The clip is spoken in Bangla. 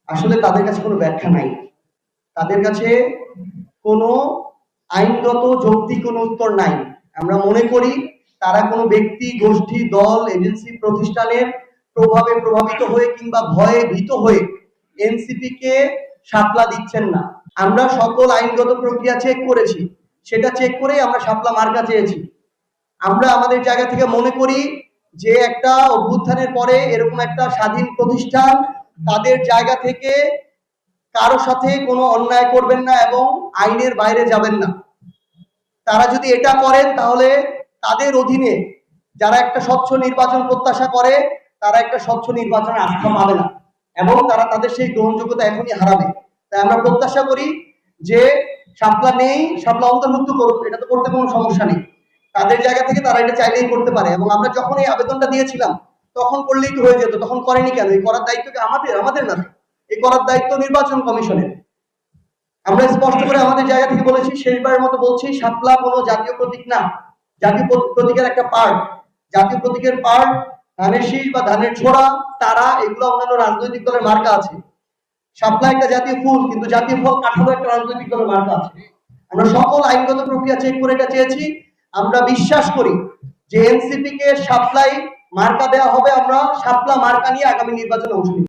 আসলে তাদের কাছে কোনো ব্যাখ্যা নাই। তাদের কাছে কোনো আইনগত যৌক্তিক কোনো উত্তর নাই। আমরা মনে করি তারা কোনো ব্যক্তি, গোষ্ঠী, দল, এজেন্সি, প্রতিষ্ঠানের প্রভাবে প্রভাবিত হয়ে কিংবা ভয়ে ভীত হয়ে এনসিপি কে শাপলা দিচ্ছেন না। আমরা সকল আইনগত প্রক্রিয়া চেক করেছি, সেটা চেক করেই আমরা শাপলা মার্কা চেয়েছি। আমরা আমাদের জায়গা থেকে মনে করি যে একটা অভ্যুত্থানের পরে এরকম একটা স্বাধীন প্রতিষ্ঠান তাদের জায়গা থেকে কারো সাথে কোনো অন্যায় করবেন না এবং আইনের বাইরে যাবেন না। তারা যদি এটা করেন তাহলে তাদের অধীনে যারা একটা স্বচ্ছ নির্বাচন প্রত্যাশা করে তারা একটা স্বচ্ছ নির্বাচনের আস্থা পাবে না এবং তারা তাদের সেই গ্রহণযোগ্যতা এখনই হারাবে। তাই আমরা প্রত্যাশা করি যে শাপলা নেই, শাপলা অন্তর্ভুক্ত করুক, এটা তো করতে কোনো সমস্যা নেই। তাদের জায়গা থেকে তারা এটা চাইলেই করতে পারে এবং আমরা যখন এই আবেদনটা দিয়েছিলাম তখন করলেই তো হয়ে যেত, তখন করেনি কেন? এই করার দায়িত্ব কি আমাদের না? এই করার দায়িত্ব নির্বাচন কমিশনের। আমরা স্পষ্ট করে আমাদের জায়গা থেকে বলেছি, শেষবারের মতো বলছি, শাপলা কোনো জাতীয় প্রতীক না। জাতীয় প্রতীকের একটা পার্ট, জাতীয় প্রতীকের পার্ট ধানের শীষ বা ধানের ছোড়া, তারা, এগুলো অন্যান্য রাজনৈতিক দলের মার্কা আছে। শাপলা একটা জাতীয় ফুল, কিন্তু জাতীয় ফল কাঠামো একটা রাজনৈতিক দলের মার্কা আছে। আমরা সকল আইনগত প্রক্রিয়া চেক করে এটা চেয়েছি। আমরা বিশ্বাস করি যে এনসিপি কে শাপলাই মার্কা দেওয়া হবে। আমরা শাপলা মার্কা নিয়ে আগামী নির্বাচনে অংশ নিব।